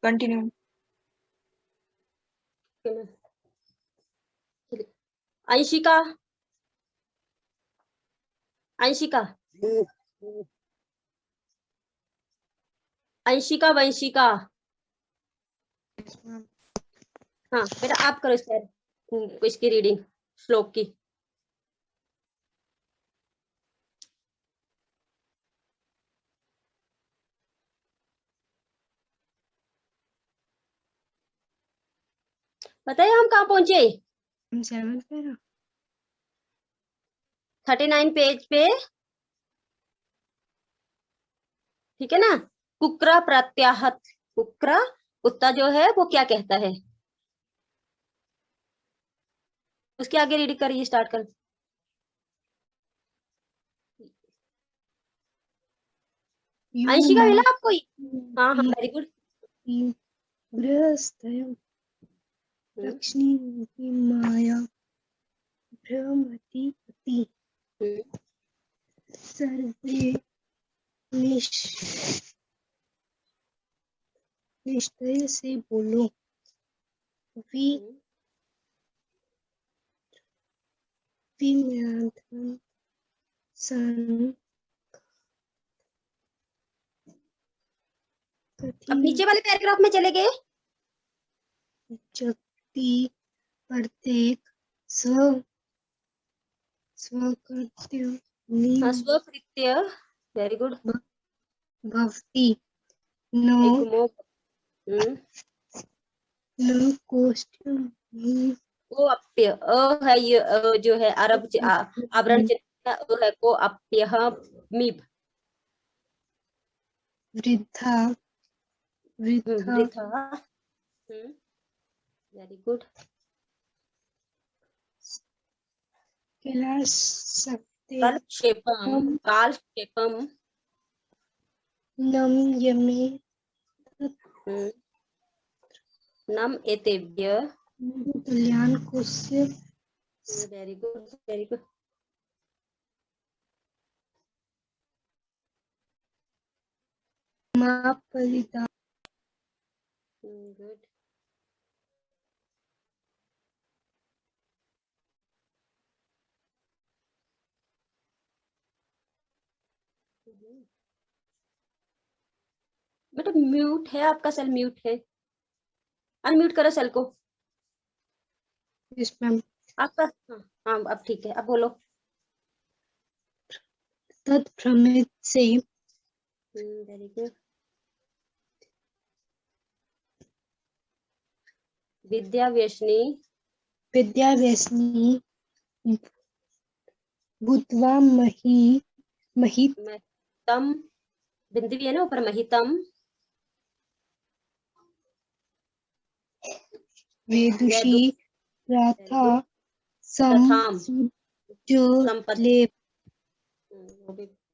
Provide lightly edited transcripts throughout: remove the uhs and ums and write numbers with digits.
Continue. Anshika, Anshika, Anshika, Vanshika. हाँ बेटा आप करो इसकी रीडिंग श्लोक की। बताइए हम कहाँ पहुंचे? 39 पेज पे, ठीक है ना। कुक्रा प्रत्याहत, कुक्रा कुत्ता जो है वो क्या कहता है, उसके आगे रीडिंग करिए, स्टार्ट कर। अंशिका मिला आपको? हाँ हाँ वेरी गुड। लक्ष्मी माया भ्रमति पति सर्वे निश्चय से बोलो। विमयाधन सन अब नीचे वाले पैराग्राफ में चले गए। जगति प्रत्येक स्वकृत्य स्वकृत्य, वेरी गुड। भवति नो कोष्ठम को अप्य, अ है ये जो है अरब आवरण चिन्ह है, है को अप्य मीब। वृद्धा वृथा, वेरी गुड। कालक्षेपम, कालक्षेपम नम यमे नम एतेभ्य कल्याण कुस्य। Very good very good. परिता गुड। बेटा म्यूट है आपका सेल, म्यूट है, अनम्यूट करो सेल को। Yes ma'am. आपका हाँ अब ठीक है, अब बोलो। तत्भ्रमित से वेरी गुड। विद्या व्यसनी भूत्वा महितम, बिंदु भी है ना ऊपर, महितम वेदुषी राथा प्रथाम जो ले।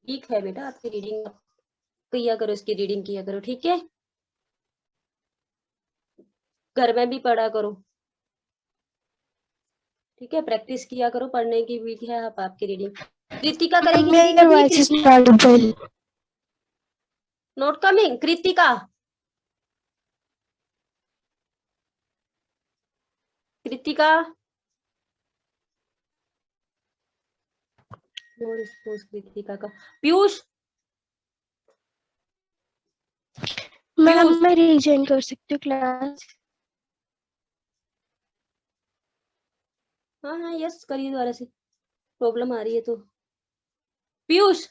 ठीक है बेटा, आपकी रीडिंग किया करो, इसकी रीडिंग किया करो, ठीक है। घर में भी पढ़ा करो, ठीक है, प्रैक्टिस किया करो पढ़ने की भी है। आप आपकी रीडिंग कृतिका करेगी, नहीं करनी? Not coming Kritika, Kritika no response Kritika का। पीयूष, मैम मैं रीजॉइन कर सकती हूँ क्लास? हाँ हाँ यस करिए दोबारा से, प्रॉब्लम आ रही है तो। पीयूष,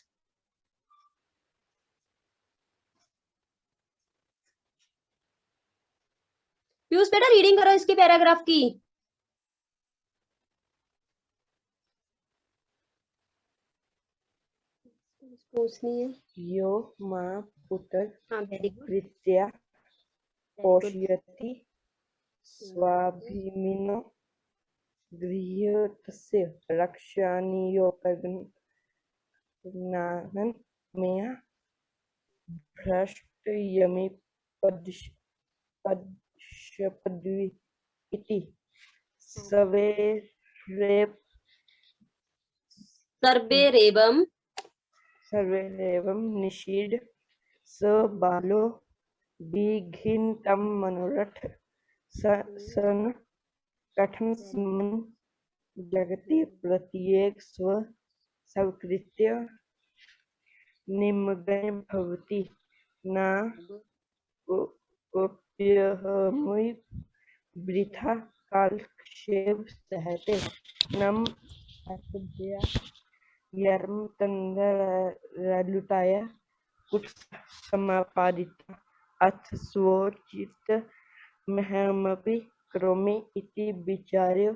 पीयूष बेटा रीडिंग करो इसकी पैराग्राफ की। पूछनी है यो मां पुत्र हाँ वेरी गुड कृत्या पोषयति स्वाभिमिनो गृह्यतस्य रक्षणीयोपज्ञानं मया भ्रष्टयमि पश्यपद्वि इति सर्वेरेवं निषीद स बालो विघ्नितं मनोरथ सन कथं स्मन् जगति प्रत्येक स्वकृत्य निमग्ने भवति न कोऽप्यहमि वृथा कालक्षेप सहते नम अतुभ्या यर्म तन्दरलुटाय उत्समापादिता अथ स्वोचित महमपि करोमि इति विचार्य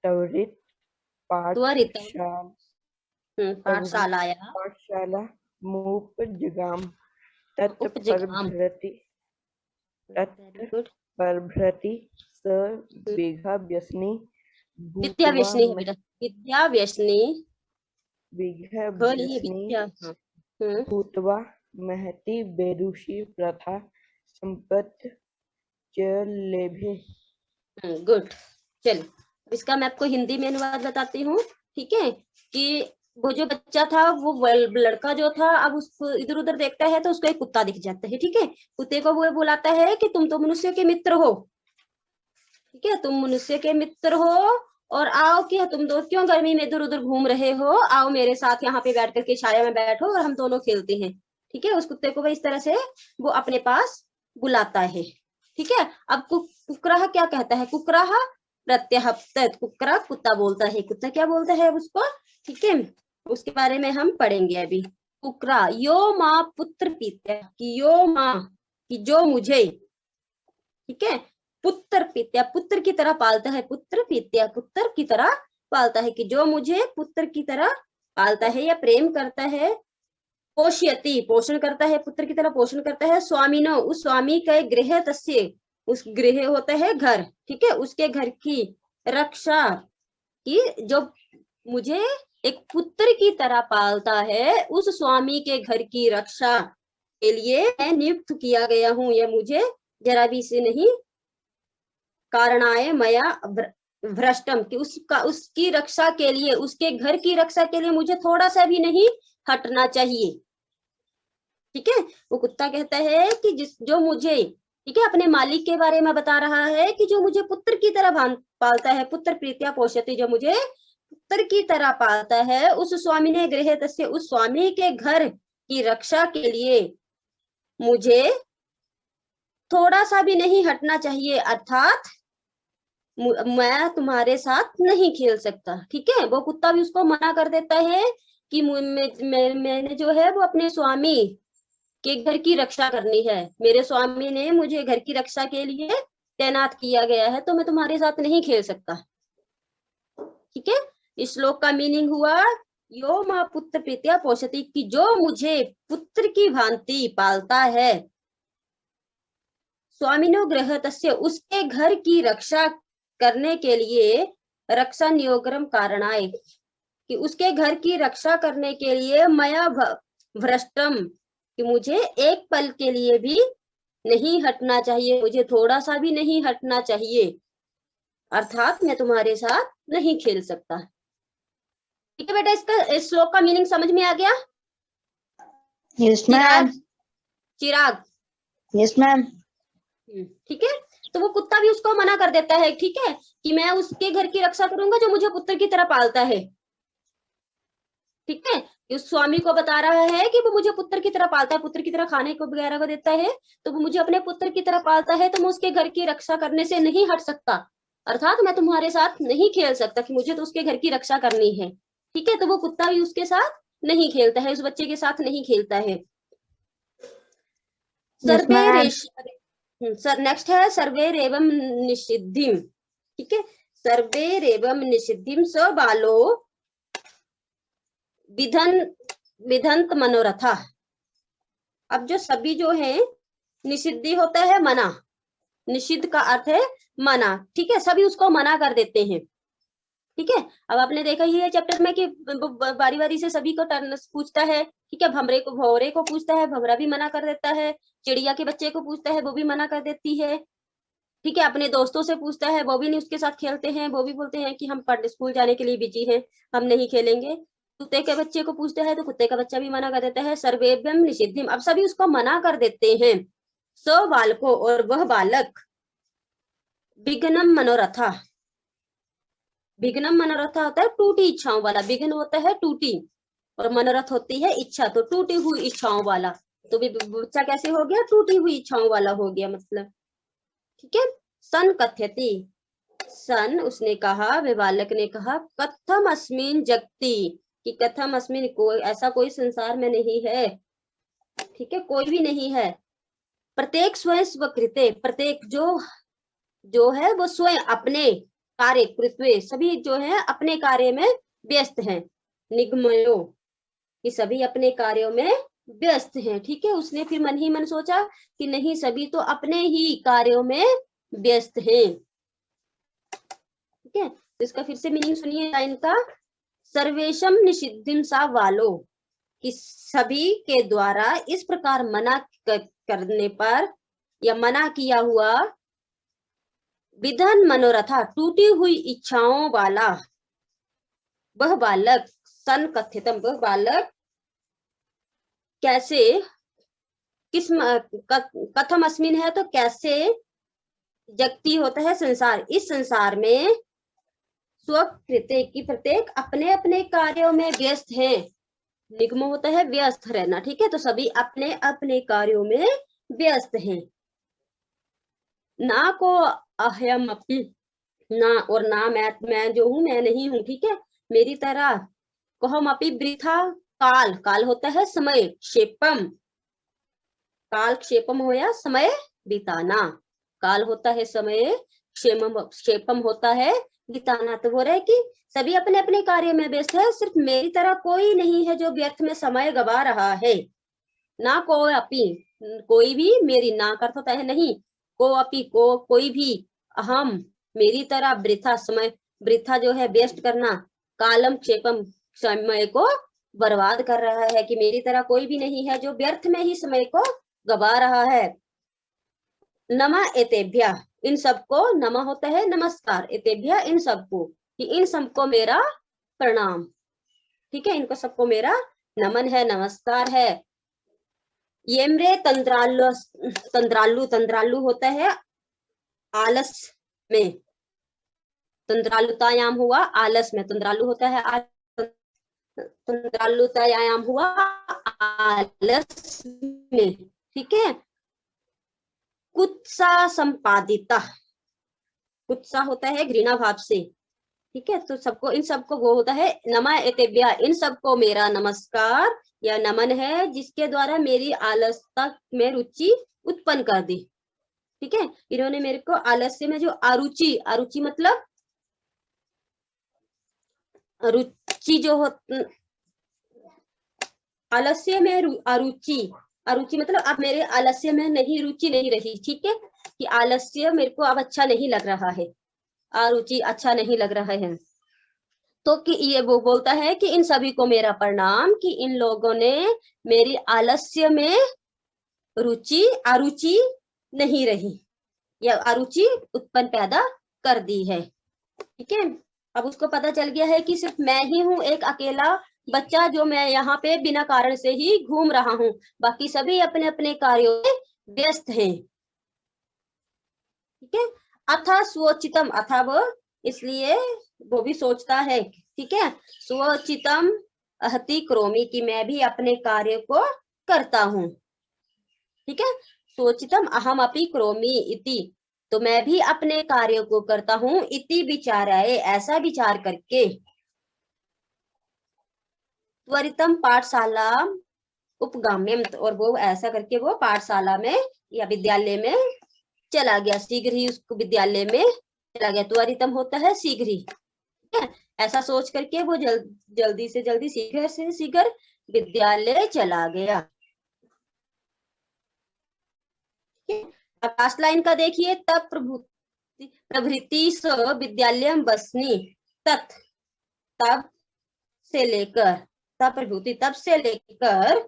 त्वरित पाठशाला मुपजगाम तत्परभृति स विघ्नव्यसनी भूत्वा महति बेदुषी प्रथा संपत्ति च लेभे। गुड। चल इसका मैं आपको हिंदी में अनुवाद बताती हूँ। ठीक है कि वो जो बच्चा था, वो लड़का जो था, अब उसको इधर उधर देखता है तो उसको एक कुत्ता दिख जाता है। ठीक है, कुत्ते को वो बुलाता है कि तुम तो मनुष्य के मित्र हो। ठीक है, तुम मनुष्य के मित्र हो और आओ कि तुम दो क्यों गर्मी में इधर उधर घूम रहे हो, आओ मेरे साथ यहाँ पे बैठ करके छाया में बैठो और हम दोनों खेलते हैं। ठीक है, उस कुत्ते को वो इस तरह से वो अपने पास बुलाता है। ठीक है, अब कुकराह क्या कहता है? कुकराह प्रत्यहप्त, कुकरा कुत्ता बोलता है, कुत्ता क्या बोलता है उसको? ठीक है, उसके बारे में हम पढ़ेंगे अभी। कुकरा यो माँ पुत्र पीत्या, कि यो माँ कि जो मुझे, ठीक है, पुत्र पीत्या पुत्र की तरह पालता है, पुत्र पीत्या पुत्र की तरह पालता है, कि जो मुझे पुत्र की तरह पालता है या प्रेम करता है। पोष्यति पोषण करता है, पुत्र की तरह पोषण करता है। स्वामिनो उस स्वामी का गृह तस्य, उस गृह होता है घर। ठीक है, उसके घर की रक्षा की, जो मुझे एक पुत्र की तरह पालता है, उस स्वामी के घर की रक्षा के लिए मैं नियुक्त किया गया हूँ। यह मुझे जरा भी से नहीं कारणाय मया भ्रष्टम, कि उसकी रक्षा के लिए, उसके घर की रक्षा के लिए मुझे थोड़ा सा भी नहीं हटना चाहिए। ठीक है, वो कुत्ता कहता है कि जो मुझे, ठीक है, अपने मालिक के बारे में बता रहा है कि जो मुझे पुत्र की तरह पालता है, पुत्र प्रीत्या पोषति, जो मुझे पुत्र की तरह पालता है, उस स्वामी ने गृह तस्य, उस स्वामी के घर की रक्षा के लिए मुझे थोड़ा सा भी नहीं हटना चाहिए, अर्थात मैं तुम्हारे साथ नहीं खेल सकता। ठीक है, वो कुत्ता भी उसको मना कर देता है कि मैंने जो है वो अपने स्वामी के घर की रक्षा करनी है, मेरे स्वामी ने मुझे घर की रक्षा के लिए तैनात किया गया है, तो मैं तुम्हारे साथ नहीं खेल सकता। ठीक है, इस श्लोक का मीनिंग हुआ यो माँ पुत्र प्रीत्या पोषति, कि जो मुझे पुत्र की भांति पालता है। स्वामिनो गृह तस्य, उसके घर की रक्षा करने के लिए, रक्षा नियोगरम कारणाय, कि उसके घर की रक्षा करने के लिए मया भ्रष्टम, कि मुझे एक पल के लिए भी नहीं हटना चाहिए, मुझे थोड़ा सा भी नहीं हटना चाहिए, अर्थात मैं तुम्हारे साथ नहीं खेल सकता। ठीक है बेटा, इस श्लोक का मीनिंग समझ में आ गया? Yes ma'am. Chirag? Yes ma'am. ठीक है, तो वो कुत्ता भी उसको मना कर देता है, ठीक है, कि मैं उसके घर की रक्षा करूंगा जो मुझे पुत्र की तरह पालता है। ठीक है, उस स्वामी को बता रहा है कि वो मुझे पुत्र की तरह पालता है, पुत्र की तरह खाने को वगैरह को देता है, तो वो मुझे अपने पुत्र की तरह पालता है, तो मैं उसके घर की रक्षा करने से नहीं हट सकता, अर्थात मैं तुम्हारे साथ नहीं खेल सकता, कि मुझे तो उसके घर की रक्षा करनी है। ठीक है, तो वो कुत्ता भी उसके साथ नहीं खेलता है, उस बच्चे के साथ नहीं खेलता है। सर नेक्स्ट है सर्वेरेवम निषिद्धिम। ठीक है, सर्वेरेवम निषिद्धिम स बालो विधंत मनोरथा। अब जो सभी जो है, निषिद्धि होता है मना, निषिद्ध का अर्थ है मना। ठीक है, सभी उसको मना कर देते हैं। ठीक है, अब आपने देखा ही है चैप्टर में कि बारी बारी से सभी को टर्न पूछता है। ठीक है, भौरे को पूछता है, भमरा भी मना कर देता है, चिड़िया के बच्चे को पूछता है, वो भी मना कर देती है। ठीक है, अपने दोस्तों से पूछता है, वो भी नहीं उसके साथ खेलते हैं, वो भी बोलते हैं कि हम स्कूल जाने के लिए बिजी हैं, हम नहीं खेलेंगे। कुत्ते के बच्चे को पूछते हैं तो कुत्ते का बच्चा भी मना कर देता है। सर्वेभ्यम निषिद्धिम, अब सभी उसको मना कर देते हैं। स बालको, और वह बालक, विघ्नम मनोरथा, विघ्नम मनोरथा होता है टूटी इच्छाओं वाला, विघ्न होता है टूटी और मनोरथ होती है इच्छा, तो टूटी हुई इच्छाओं वाला, तो बच्चा कैसे हो गया, टूटी हुई इच्छाओं वाला हो गया मतलब, ठीक है। सन कथ्यति, सन उसने कहा, वे बालक ने कहा, कथम अस्मिन जगति, कि कथम अस्मिन, कोई ऐसा कोई संसार में नहीं है, ठीक है, कोई भी नहीं है। प्रत्येक स्वयं स्वकृते, प्रत्येक जो है वो स्वयं अपने कार्य कृत्वे, सभी जो है अपने कार्य में व्यस्त हैं। निगमयो, कि सभी अपने कार्यों में व्यस्त हैं, ठीक है। उसने फिर मन ही मन सोचा कि नहीं, सभी तो अपने ही कार्यों में व्यस्त हैं, ठीक है। तो इसका फिर से मीनिंग सुनिए लाइन का, सर्वेशम निषिद्धिम सा वालो, कि सभी के द्वारा इस प्रकार मना करने पर या मना किया हुआ, विधन मनोरथा, टूटी हुई इच्छाओं वाला, वह बालक, सन कथ्यतम, वह बालक कैसे, किस कथम अस्मिन है तो कैसे जगती होता है संसार, इस संसार में स्वकृत्य की प्रत्येक अपने अपने कार्यों में व्यस्त है। निगम होता है व्यस्त रहना, ठीक है, तो सभी अपने अपने कार्यों में व्यस्त हैं। ना को अहम अपि, ना और ना मैं जो हूँ मैं नहीं हूँ, ठीक है, मेरी तरह। कहम अपि वृथा, काल, काल होता है समय, क्षेपम, काल क्षेपम होया समय बिताना, काल होता है समय, क्षेपम होता है बिताना। तो वो रहे कि सभी अपने अपने कार्य में व्यस्त है, सिर्फ मेरी तरह कोई नहीं है जो व्यर्थ में समय गवा रहा है। ना को अपि, कोई भी, मेरी ना का अर्थ होता है नहीं, को अपि को, कोई भी, अहम मेरी तरह, वृथा समय, वृथा जो है वेस्ट करना, कालम क्षेपम समय को बर्बाद कर रहा है, कि मेरी तरह कोई भी नहीं है जो व्यर्थ में ही समय को गवा रहा है। नमः एतेभ्य, इन सबको, नमः होता है नमस्कार, एतेभ्य इन सबको, कि इन सबको मेरा प्रणाम, ठीक है, इनको सबको मेरा नमन है, नमस्कार है। येम्रे तंद्रालु, तंद्रालु, तंद्रालु होता है आलस में, तंद्रालुतायाम हुआ आलस में, तंद्रालु होता है तंद्रालुतायाम हुआ आलस में, ठीक है। कुत्सा संपादिता, कुत्सा होता है घृणा भाव से, ठीक है, तो सबको, इन सबको वो होता है नमः एतेभ्य, इन सबको मेरा नमस्कार या नमन है, जिसके द्वारा मेरी आलसता में रुचि उत्पन्न कर दी, ठीक है। इन्होंने मेरे को आलस्य में जो अरुचि, अरुचि मतलब रुचि जो हो, आलस्य में अरुचि, अरुचि मतलब अब मेरे आलस्य में नहीं, रुचि नहीं रही, ठीक है, कि आलस्य मेरे को अब अच्छा नहीं लग रहा है, अरुचि अच्छा नहीं लग रहा है। तो कि ये वो बोलता है कि इन सभी को मेरा प्रणाम, कि इन लोगों ने मेरी आलस्य में रुचि, अरुचि नहीं रही या अरुचि उत्पन्न पैदा कर दी है, ठीक है। अब उसको पता चल गया है कि सिर्फ मैं ही हूँ एक अकेला बच्चा, जो मैं यहाँ पे बिना कारण से ही घूम रहा हूँ, बाकी सभी अपने अपने कार्यों में व्यस्त हैं, ठीक है। अथा स्वोचितम, अथा वो इसलिए वो भी सोचता है, ठीक है, स्वोचितम अहति करोमि, कि मैं भी अपने कार्य को करता हूँ, ठीक है। सोचितम अहम अपि करोमि इति, तो मैं भी अपने कार्य को करता हूँ, इति विचाराय, ऐसा विचार करके। त्वरितम पाठशाला उपगाम्यम, और वो ऐसा करके वो पाठशाला में या विद्यालय में चला गया, शीघ्र ही उसको विद्यालय में चला गया। त्वरितम होता है शीघ्र ही, ठीक है, ऐसा सोच करके वो जल्दी से जल्दी, शीघ्र से शीघ्र विद्यालय चला गया। लास्ट लाइन का देखिए, तब प्रभृति स विद्यालयम बसनी, तत्, तब से लेकर, तब प्रभृति तब से लेकर,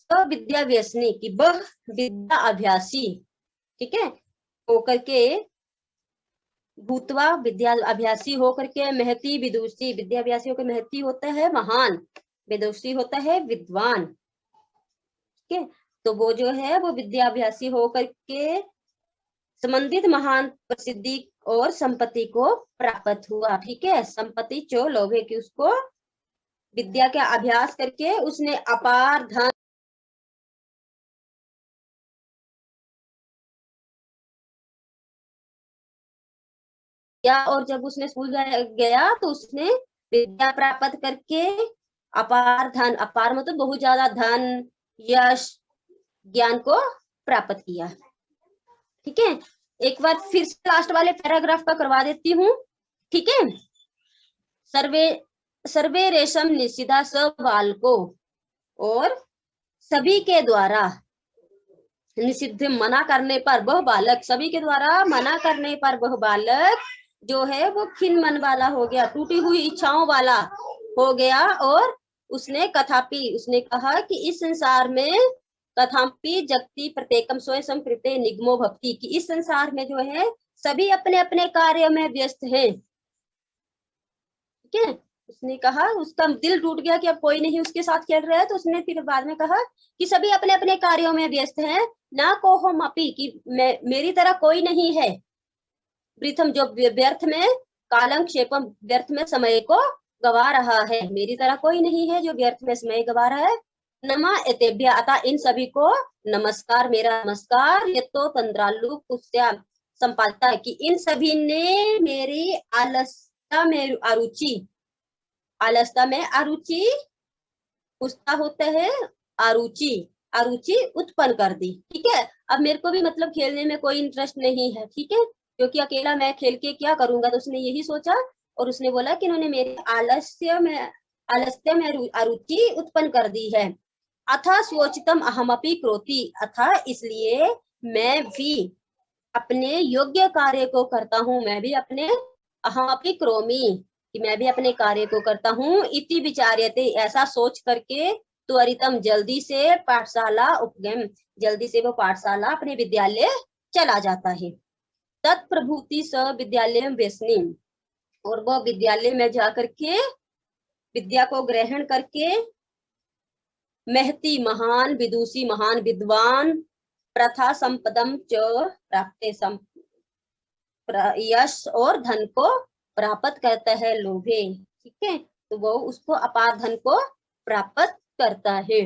विद्या व्यसनी, की वह विद्या अभ्यासी, ठीक है, होकर के भूतवा विद्या अभ्यासी होकर के महती विदुषी, विद्याभ्यासी होकर महती होता है महान, विदुषी होता है विद्वान। ठीक है, तो वो जो है वो विद्याभ्यासी होकर के संबंधित महान प्रसिद्धि और संपत्ति को प्राप्त हुआ। ठीक है, संपत्ति जो लोभे की, उसको विद्या का अभ्यास करके उसने अपार धन या, और जब उसने स्कूल गया तो उसने विद्या प्राप्त करके अपार धन, अपार मतलब बहुत ज्यादा धन, यश, ज्ञान को प्राप्त किया। ठीक है, एक बार फिर से लास्ट वाले पैराग्राफ का करवा देती हूँ। ठीक है, सर्वे रेशम निषिधा स बालको, और सभी के द्वारा निषिद्ध मना करने पर वह बालक, सभी के द्वारा मना करने पर वह बालक जो है वो खिन्न मन वाला हो गया, टूटी हुई इच्छाओं वाला हो गया। और उसने कथापि, उसने कहा कि इस संसार में कथापि जगति प्रत्येकम स्वयं संकृते निगमो भक्ति, कि इस संसार में जो है सभी अपने अपने कार्य में व्यस्त हैं। ठीक है, उसने कहा, उसका दिल टूट गया कि अब कोई नहीं उसके साथ खेल रहा है, तो उसने फिर बाद में कहा कि सभी अपने अपने कार्यों में व्यस्त हैं, ना कोहम अपि, कि मेरी तरह कोई नहीं है, प्रथम जो व्यर्थ में कालम क्षेपम, व्यर्थ में समय को गवा रहा है, मेरी तरह कोई नहीं है जो व्यर्थ में समय गवा रहा है। नमः एतेभ्य, अतः इन सभी को नमस्कार, मेरा नमस्कार। ये तो तंद्रालु कुस्या संपादता है कि इन सभी ने मेरी आलस्यता में अरुचि, आलस्यता में अरुचि, कुस्ता होता है अरुचि, अरुचि उत्पन्न कर दी। ठीक है, अब मेरे को भी मतलब खेलने में कोई इंटरेस्ट नहीं है। ठीक है, क्योंकि अकेला मैं खेल के क्या करूंगा, तो उसने यही सोचा और उसने बोला कि इन्होंने मेरे आलस्य में अरुचि उत्पन्न कर दी है। अथा स्वोचितम अहमपि करोति, अथा इसलिए मैं भी अपने योग्य कार्य को करता हूँ, मैं भी अपने अहमपि करोमि, कि मैं भी अपने कार्य को करता हूँ। इति विचार्यते, ऐसा सोच करके त्वरितम, जल्दी से पाठशाला उपगम, जल्दी से वो पाठशाला अपने विद्यालय चला जाता है। तत्प्रभूति स विद्यालय व्यसनी, और वो विद्यालय में जाकर के विद्या को ग्रहण करके महती, महान विदुषी, महान विद्वान, प्रथा संपदम च प्राप्ते, यश और धन को प्राप्त करता है लोभे। ठीक है, तो वो उसको अपार धन को प्राप्त करता है।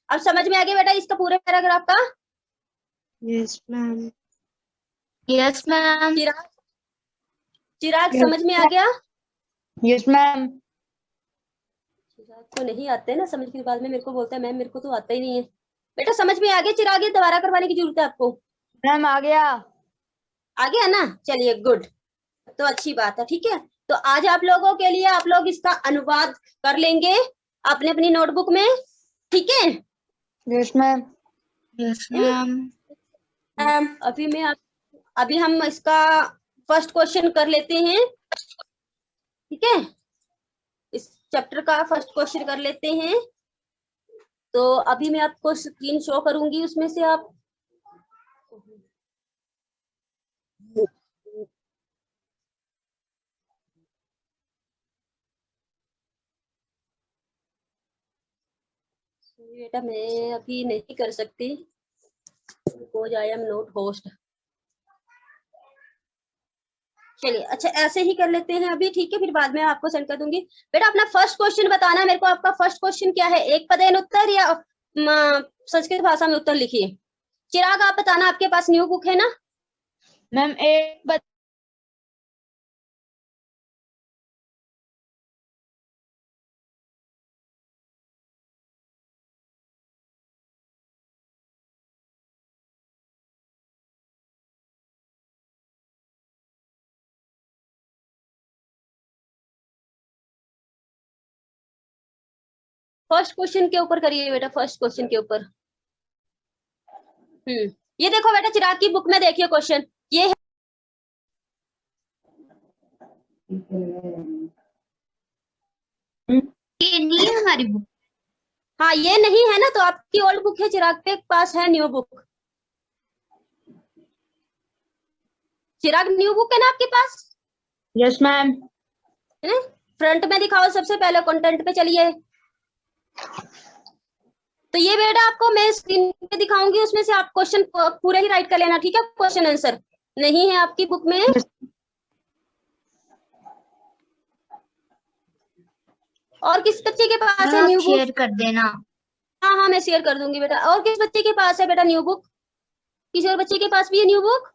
अब समझ में आ गया बेटा इसका पूरे पैराग्राफ का? Yes ma'am. Yes ma'am. Chirag, Chirag समझ में आ गया? Yes ma'am. चिराग को नहीं आते ना समझ, के बाद में मेरे को बोलता है मैम मेरे को तो आता ही नहीं है। बेटा समझ में आ गया चिराग, ये दोबारा करवाने की जरूरत है आपको? मैम आ गया। आ गया ना, चलिए गुड, तो अच्छी बात है। ठीक है, तो आज आप लोगों के लिए आप लोग इसका अनुवाद कर लेंगे अपने अपनी नोटबुक में। ठीक है, यस मैम। Yes ma'am. अभी हम इसका फर्स्ट क्वेश्चन कर लेते हैं। ठीक है, इस चैप्टर का फर्स्ट क्वेश्चन कर लेते हैं। तो अभी मैं आपको स्क्रीन शो करूंगी, उसमें से आप बेटा मैं अभी नहीं कर सकती, because I am not host. चलिए अच्छा ऐसे ही कर लेते हैं अभी। ठीक है, फिर बाद में आपको सेंड कर दूंगी। बेटा अपना फर्स्ट क्वेश्चन बताना मेरे को, आपका फर्स्ट क्वेश्चन क्या है? एक पदेन उत्तर या संस्कृत भाषा में उत्तर लिखिए। चिराग आप बताना, आपके पास न्यू बुक है ना? मैम एक फर्स्ट क्वेश्चन के ऊपर करिए बेटा, फर्स्ट क्वेश्चन के ऊपर। ये देखो बेटा चिराग की बुक में देखिए क्वेश्चन, ये है। ये नहीं है हमारी बुक। हाँ ये नहीं है ना, तो आपकी ओल्ड बुक है, चिराग पे पास है न्यू बुक। चिराग न्यू बुक है ना आपके पास? Yes ma'am. फ्रंट में दिखाओ, सबसे पहले कंटेंट पे चलिए। तो ये बेटा आपको मैं स्क्रीन पे दिखाऊंगी, उसमें से आप क्वेश्चन पूरे ही राइट कर लेना, ठीक है? क्वेश्चन आंसर नहीं है आपकी बुक में? और किस बच्चे के पास है न्यू बुक? शेयर कर देना। हाँ हाँ मैं शेयर कर दूंगी बेटा। और किस बच्चे के पास है बेटा न्यू बुक? किसी और बच्चे के पास भी है न्यू बुक?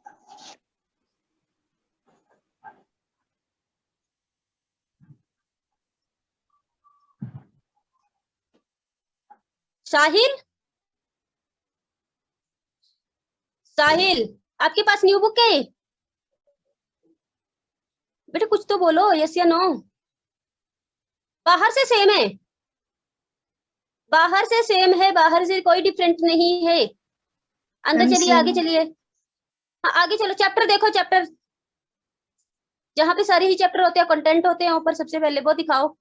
साहिल, साहिल आपके पास न्यू बुक है बेटा? कुछ तो बोलो, यस या नो। बाहर से सेम है, बाहर से सेम है, बाहर से कोई डिफरेंट नहीं है। अंदर चलिए, आगे चलिए। हाँ आगे चलो, चैप्टर देखो, चैप्टर जहाँ पे सारे ही चैप्टर होते हैं, कंटेंट होते हैं ऊपर सबसे पहले वो दिखाओ।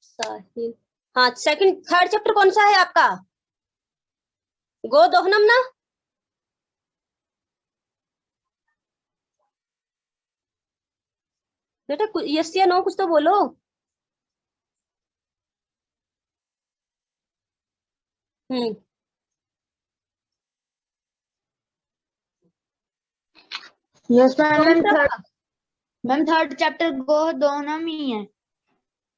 साहिल, हाँ सेकंड थर्ड चैप्टर कौन सा है आपका? गो दोहनम ना? बेटा यस या नो कुछ तो बोलो। Yes ma'am. कौन सा? मैम थर्ड चैप्टर गोदोहनम ही है।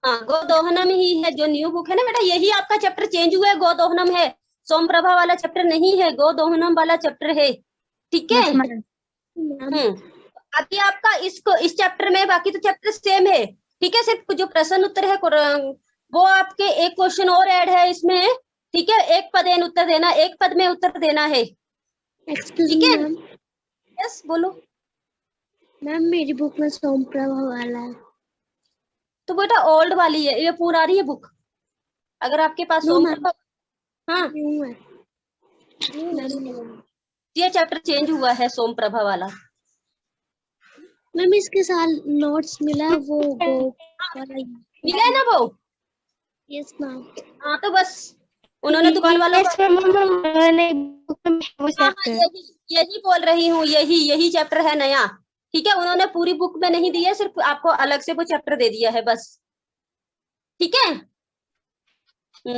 हाँ गोदोहनम ही है जो न्यू बुक है ना बेटा, यही आपका चैप्टर चेंज हुआ है, गोदोहनम है। सोमप्रभा वाला चैप्टर नहीं है, गोदोहनम वाला चैप्टर है, ठीक है? Yes ma'am. बाकी आपका इसको इस चैप्टर में बाकी तो चैप्टर सेम है, ठीक है? सिर्फ जो प्रश्न उत्तर है वो आपके एक क्वेश्चन और ऐड है इसमें, ठीक है? एक पद एन उत्तर देना, एक पद में उत्तर देना है, ठीक है? यस बोलो मैम मेरी बुक में सोमप्रभा वाला है। तो बेटा ओल्ड वाली है ये, पुरानी है बुक। अगर आपके पास नो मैम, सोमप्रभा, हाँ न्यू है। ये चैप्टर चेंज हुआ है सोमप्रभा वाला। मैम इसके साथ नोट्स मिला है, वो गो वाला। मिला है ना वो? Yes ma'am. हाँ तो बस उन्होंने दुकान वालों को, हाँ यही बोल रही हूँ, यही चैप्टर है नया, ठीक है? उन्होंने पूरी बुक में नहीं दी है, सिर्फ आपको अलग से वो चैप्टर दे दिया है बस, ठीक है?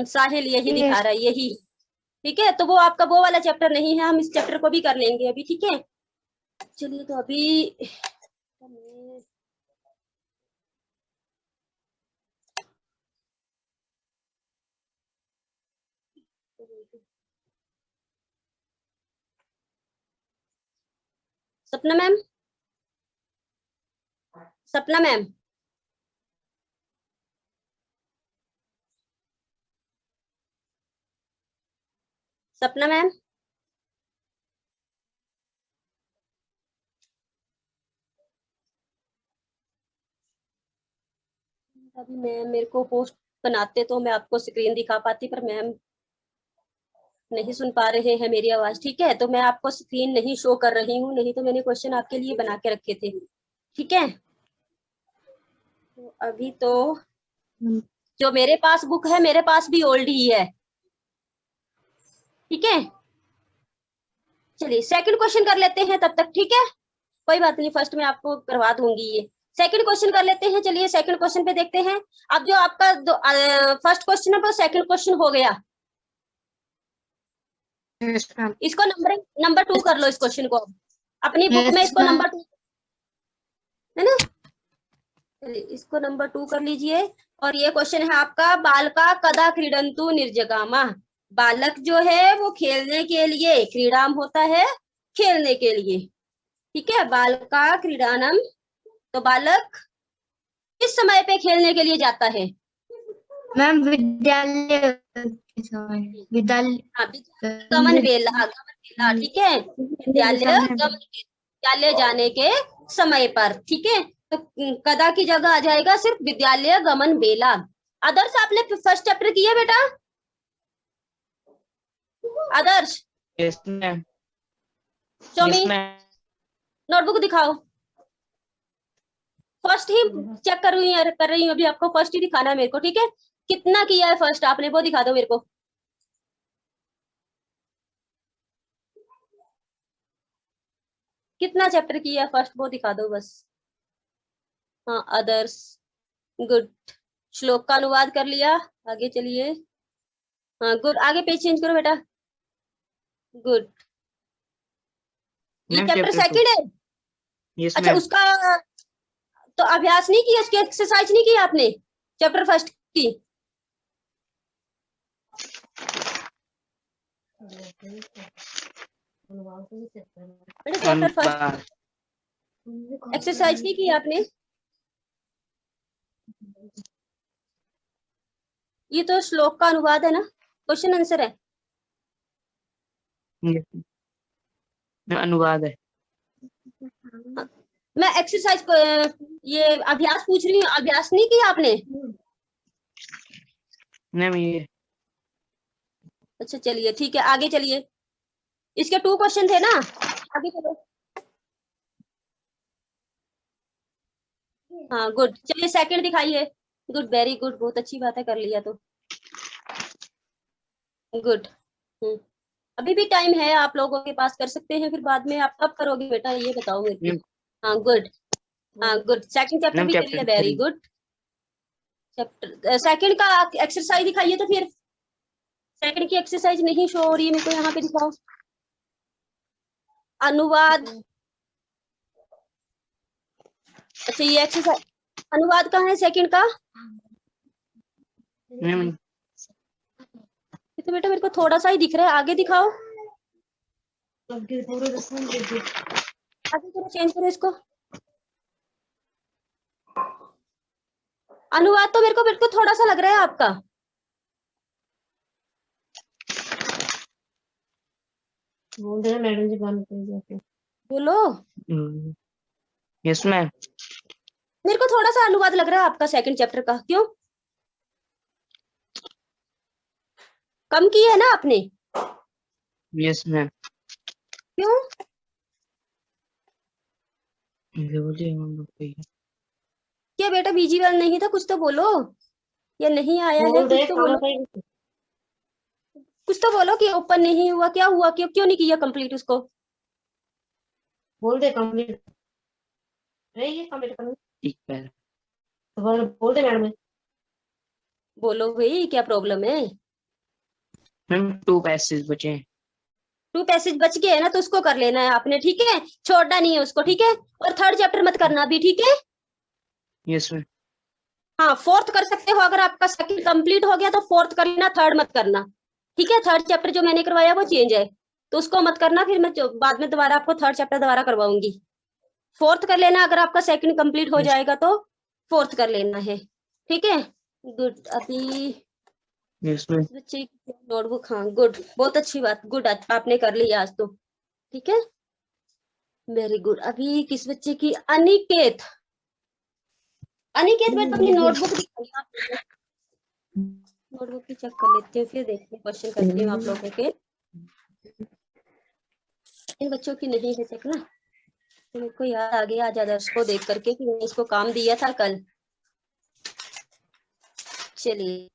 साहिल यही दिखा रहा है, यही, ठीक है? तो वो आपका वो वाला चैप्टर नहीं है, हम इस चैप्टर को भी कर लेंगे अभी, ठीक है? चलिए तो अभी सपना मैम, सपना मैम, सपना मैम, अभी मैम मेरे को पोस्ट बनाते तो मैं आपको स्क्रीन दिखा पाती, पर मैम नहीं सुन पा रहे हैं मेरी आवाज, ठीक है? तो मैं आपको स्क्रीन नहीं शो कर रही हूँ, नहीं तो मैंने क्वेश्चन आपके लिए बना के रखे थे, ठीक है? तो अभी तो जो मेरे पास बुक है, मेरे पास भी ओल्ड ही है, ठीक है? चलिए सेकंड क्वेश्चन कर लेते हैं तब तक, ठीक है? कोई बात नहीं, फर्स्ट में आपको करवा दूंगी ये। सेकंड क्वेश्चन कर लेते हैं, चलिए सेकंड क्वेश्चन पे देखते हैं। अब जो आपका फर्स्ट क्वेश्चन है वो सेकंड क्वेश्चन हो गया, इसको नंबर 2 कर लो, इस क्वेश्चन को अपनी बुक में, इसको नंबर 2 है ना? चलिए इसको नंबर 2 कर लीजिए। और ये क्वेश्चन है आपका, बालका कदा क्रीडंतु निर्जगामा। बालक जो है वो खेलने के लिए, क्रीडाम होता है खेलने के लिए, ठीक है? बालका क्रीडानम, तो बालक किस समय पे खेलने के लिए जाता है? मैम विद्यालय विद्यालय गमन वेला, ठीक है? विद्यालय जाने के समय पर, ठीक है? तो कदा की जगह आ जाएगा सिर्फ विद्यालय गमन बेला। आदर्श आपने फर्स्ट चैप्टर किया बेटा? आदर्श, यस मैम। चौमी नोटबुक दिखाओ। फर्स्ट ही चेक कर रही हूँ अभी, आपको फर्स्ट ही दिखाना है मेरे को, ठीक है? कितना किया है फर्स्ट आपने, वो दिखा दो मेरे को। कितना चैप्टर किया है फर्स्ट, वो दिखा दो बस। हाँ अदर्स, गुड। श्लोक का अनुवाद कर लिया, आगे चलिए। हाँ गुड, आगे पेज चेंज करो बेटा। गुड, ये मैम चैप्टर chapter 2। सेकंड है। यस अच्छा मैम। उसका तो अभ्यास नहीं किया, उसकी एक्सरसाइज नहीं की आपने चैप्टर फर्स्ट की? बेटा चैप्टर फर्स्ट अनुवाद। एक्सरसाइज नहीं की आपने? ये तो श्लोक का अनुवाद है ना, क्वेश्चन आंसर है। Yes, मैम अनुवाद है। मैं एक्सरसाइज ये अभ्यास पूछ रही हूँ, अभ्यास नहीं किया आपने? मैम ये अच्छा चलिए ठीक है, आगे चलिए। इसके 2 क्वेश्चन थे ना, आगे चलो। हाँ गुड, चलिए सेकंड दिखाइए। गुड, वेरी गुड, बहुत अच्छी बात है, कर लिया तो गुड। अभी भी टाइम है, आप लोगों के पास, कर सकते हैं, फिर बाद में आप कब करोगे बेटा ये बताओ मेरे को। मैम हाँ गुड, हाँ गुड, सेकंड चैप्टर मैम भी कर chapter लिया, वेरी 3। गुड। चैप्टर सेकंड का एक्सरसाइज दिखाइए तो फिर। सेकंड की एक्सरसाइज नहीं शो हो रही है मेरे को, यहाँ पे दिखाओ। अनुवाद, अच्छा ये एक्सरसाइज, अनुवाद कहाँ है सेकंड का? मैम ये तो बेटा मेरे को थोड़ा सा ही दिख रहा है, आगे दिखाओ। आगे करो, चेंज करो इसको। अनुवाद तो मेरे को थोड़ा सा लग रहा है आपका। बोल देना मैडम जी बंद कर दिया। बोलो। Yes ma'am. मेरे को थोड़ा सा अनुवाद लग रहा है आपका सेकंड चैप्टर का, क्यों? कम की है ना आपने? Yes ma'am. क्यों? बोलिए हम लोग को। क्या बेटा विजिबल नहीं था, कुछ तो बोलो, या नहीं आया है, बोल कुछ दे तो खाना बोलो, खाएगी। कुछ तो बोलो कि ओपन नहीं हुआ, क्या हुआ, क्यों नहीं किया कंप्लीट उसको? बोल दे कंप्लीट रही है, कंप्लीट करना ठीक है। तो बोल दे मैडम। बोलो भाई, क्या प्रॉब्लम है? मैम 2 पैसेज बचे हैं। 2 पैसेज बच गए है ना, तो उसको कर लेना है आपने, ठीक है, छोड़ना नहीं है उसको, ठीक है। और थर्ड चैप्टर मत करना अभी, ठीक है। Yes ma'am. हाँ फोर्थ कर सकते हो, अगर आपका सेकंड कंप्लीट हो गया तो फोर्थ कर लेना, थर्ड मत करना, ठीक है। थर्ड चैप्टर जो मैंने करवाया वो चेंज है, तो उसको मत करना, फिर मैं बाद में दोबारा आपको थर्ड चैप्टर दोबारा करवाऊंगी। फोर्थ कर लेना, अगर आपका सेकंड कंप्लीट हो Yes. जाएगा तो फोर्थ कर लेना है, ठीक है। गुड, अभी यस मैम। बच्चे नोटबुक, हाँ गुड, बहुत अच्छी बात, गुड, आपने कर लिया आज तो, ठीक है, वेरी गुड। अभी किस बच्चे की? अनिकेत, अनिकेत बेटा अपनी नोटबुक दिखाइए, नोटबुक भी चेक कर लेती हूँ, फिर देखते हैं, क्वेश्चन करती हूँ आप लोगों के। इन बच्चों की नहीं है चेक ना, तो मेरे को याद आ गया आज आदर्श को देख करके कि मैंने इसको काम दिया था कल। चलिए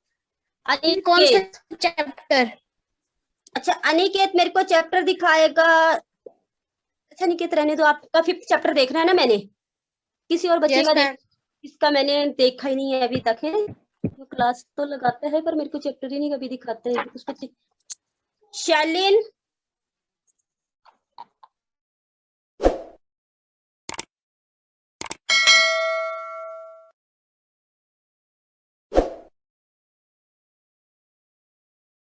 कौन सा अनिकेत, चैप्टर? अच्छा अनिकेत मेरे को चैप्टर दिखाएगा। अच्छा अनिकेत रहने दो, आपका 5th चैप्टर देखना है ना मैंने, किसी और बच्चे Yes, का ma'am. इसका मैंने देखा ही नहीं है अभी तक है। जो क्लास तो लगाता है पर मेरे को चैप्टर ही नहीं कभी दिखाते हैं कुछ बच्चे। शालीन,